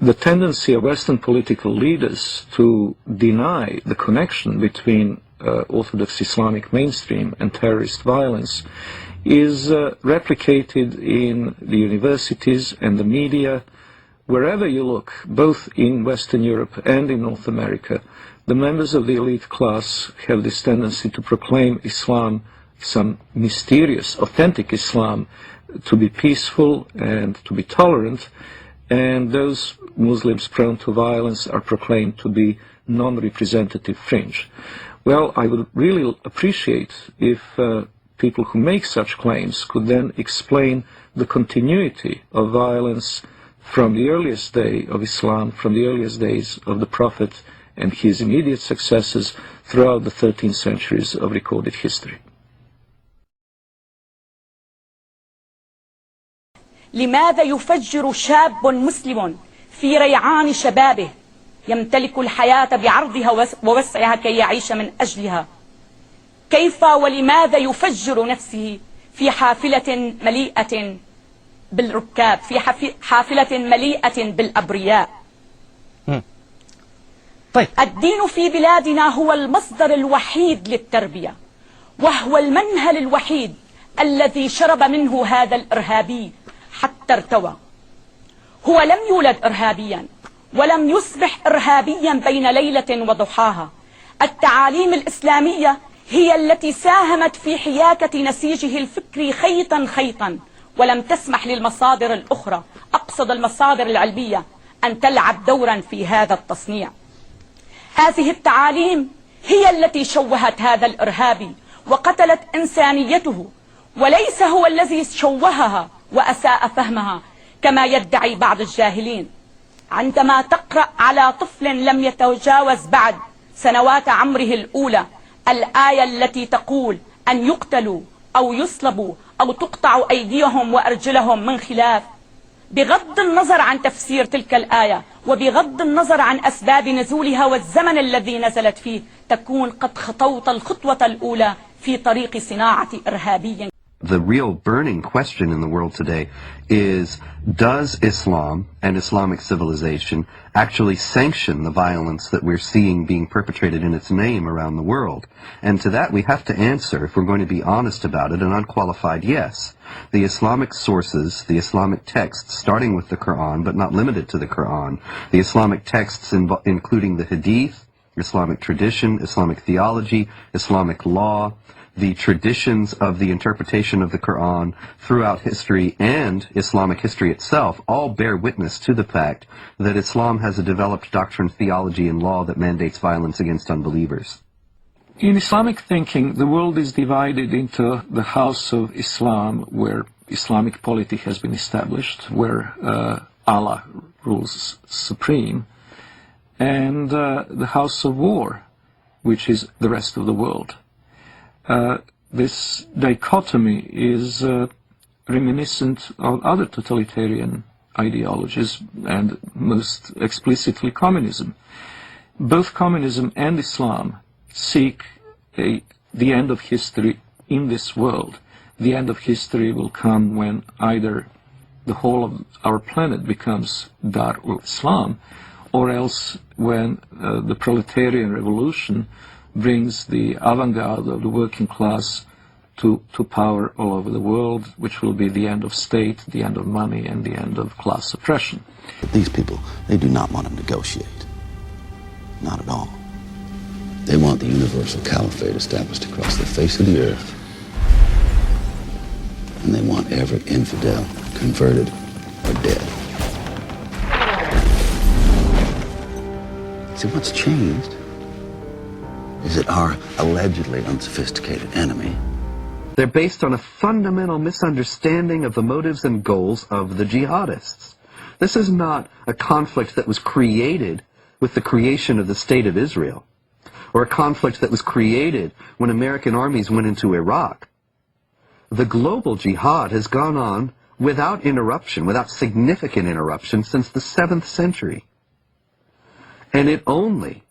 the tendency of Western political leaders to deny the connection between Orthodox Islamic mainstream and terrorist violence is replicated in the universities and the media. Wherever you look, both in Western Europe and in North America, the members of the elite class have this tendency to proclaim Islam, some mysterious, authentic Islam, to be peaceful and to be tolerant, and those Muslims prone to violence are proclaimed to be non-representative fringe. Well, I would really appreciate if people who make such claims could then explain the continuity of violence from the earliest day of Islam, from the earliest days of the Prophet and his immediate successors throughout the 13 centuries of recorded history. لماذا يفجر شاب مسلم في ريعان شبابه يمتلك الحياة بعرضها ووسعها كي يعيش من أجلها؟ كيف ولماذا يفجر نفسه في حافلة مليئة بالركاب، في حافلة مليئة بالأبرياء؟ طيب. الدين في بلادنا هو المصدر الوحيد للتربية، وهو المنهل الوحيد الذي شرب منه هذا الإرهابي حتى ارتوى. هو لم يولد إرهابيا ولم يصبح إرهابيا بين ليلة وضحاها. التعاليم الإسلامية هي التي ساهمت في حياكة نسيجه الفكري خيطا خيطا، ولم تسمح للمصادر الأخرى، أقصد المصادر العلمية، أن تلعب دورا في هذا التصنيع. هذه التعاليم هي التي شوهت هذا الإرهابي وقتلت إنسانيته، وليس هو الذي شوهها وأساء فهمها كما يدعي بعض الجاهلين. عندما تقرأ على طفل لم يتجاوز بعد سنوات عمره الأولى الآية التي تقول أن يقتلوا أو يصلبوا أو تقطع أيديهم وأرجلهم من خلاف، بغض النظر عن تفسير تلك الآية وبغض النظر عن أسباب نزولها والزمن الذي نزلت فيه، تكون قد خطوت الخطوة الأولى في طريق صناعة إرهابي. The real burning question in the world today is, does Islam and Islamic civilization actually sanction the violence that we're seeing being perpetrated in its name around the world? And to that we have to answer, if we're going to be honest about it, an unqualified yes. The Islamic sources, the Islamic texts, starting with the Quran, but not limited to the Quran, the Islamic texts including the Hadith, Islamic tradition, Islamic theology, Islamic law, the traditions of the interpretation of the Quran throughout history and Islamic history itself all bear witness to the fact that Islam has a developed doctrine, theology, and law that mandates violence against unbelievers. In Islamic thinking, the world is divided into the house of Islam, where Islamic polity has been established, where Allah rules supreme, and the house of war, which is the rest of the world. This dichotomy is reminiscent of other totalitarian ideologies, and most explicitly communism. Both communism and Islam seek the end of history in this world. The end of history will come when either the whole of our planet becomes Dar al-Islam, or else when the proletarian revolution brings the avant-garde of the working class to power all over the world, which will be the end of state, the end of money, and the end of class oppression. But these people, they do not want to negotiate. Not at all. They want the universal caliphate established across the face of the earth. And they want every infidel converted or dead. See, what's changed is that our allegedly unsophisticated enemy. They're based on a fundamental misunderstanding of the motives and goals of the jihadists. This is not a conflict that was created with the creation of the State of Israel, or a conflict that was created when American armies went into Iraq. The global jihad has gone on without interruption, without significant interruption, since the 7th century. And it only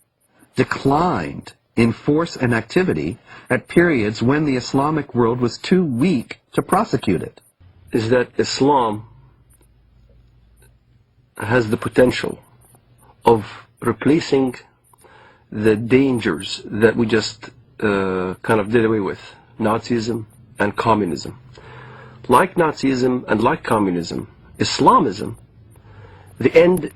declined in force and activity at periods when the Islamic world was too weak to prosecute it. Is that Islam has the potential of replacing the dangers that we just kind of did away with, Nazism and communism. Like Nazism and like communism, Islamism, the end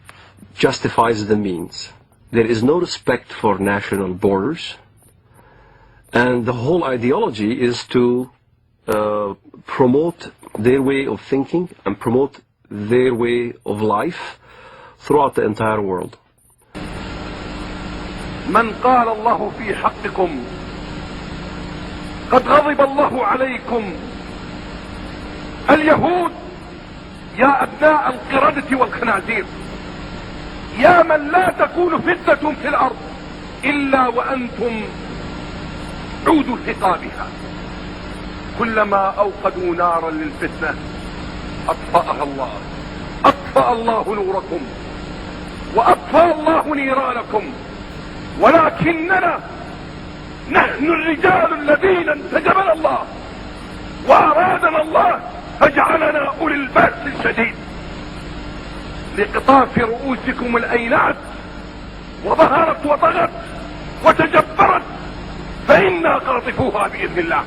justifies the means. There is no respect for national borders, and the whole ideology is to promote their way of thinking and promote their way of life throughout the entire world. من قال الله في حقكم قد غضب الله عليكم اليهود يا أبناء القردة والخنازير يا من لا تكون فتنة في الأرض إلا وأنتم عود حقابها كلما أوقدوا نارا للفتنة أطفأها الله أطفأ الله نوركم وأطفأ الله نيرانكم ولكننا نحن الرجال الذين انتجبنا الله وأرادنا الله فجعلنا أولي البأس الشديد لقطاف رؤوسكم الأينات وظهرت وطغت وتجبرت فإنا قاطفوها بإذن الله.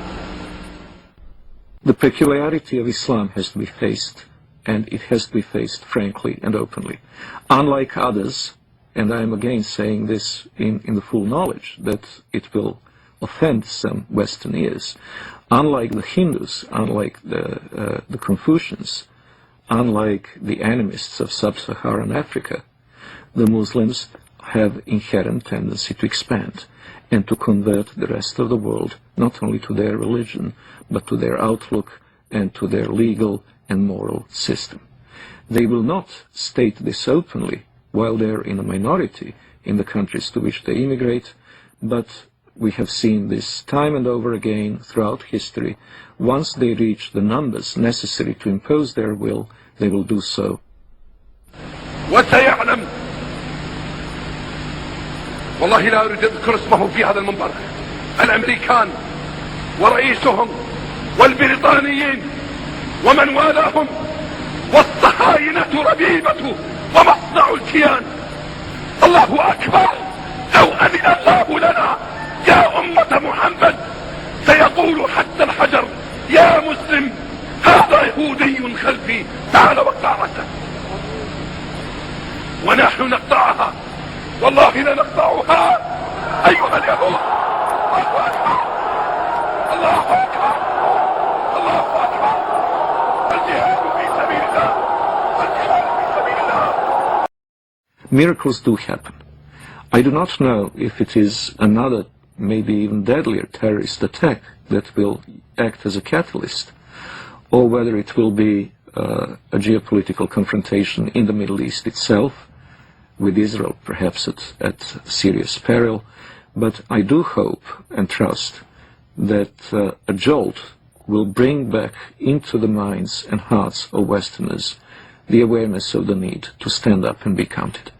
The peculiarity of Islam has to be faced, and it has to be faced frankly and openly. Unlike others, and I am again saying this in the full knowledge that it will offend some Western ears, unlike the Hindus, unlike the Confucians, unlike the animists of sub-Saharan Africa, the Muslims have inherent tendency to expand and to convert the rest of the world not only to their religion, but to their outlook and to their legal and moral system. They will not state this openly while they're in a minority in the countries to which they immigrate, but we have seen this time and over again throughout history. Once they reach the numbers necessary to impose their will, they will do so. وسيعلم والله لا أريد أذكر اسمه في هذا المنبر الأمريكان ورئيسهم والبريطانيين ومن والاهم والصهاينة ربيبة ومصنع الكيان. الله أكبر لو أذن الله لنا يا أمة محمد سيقول حتى الحجر يا مسلم هذا يهودي خلفي تعال واقطع رأسه ونحن نقطعها والله لنقطعها أيها اليهود. الله أكبر الله أكبر الله أكبر الجهاد في سبيل الله الجهاد في سبيل الله. Miracles do happen. I do not know if it is another, maybe even deadlier terrorist attack that will act as a catalyst, or whether it will be a geopolitical confrontation in the Middle East itself, with Israel perhaps at serious peril. But I do hope and trust that a jolt will bring back into the minds and hearts of Westerners the awareness of the need to stand up and be counted.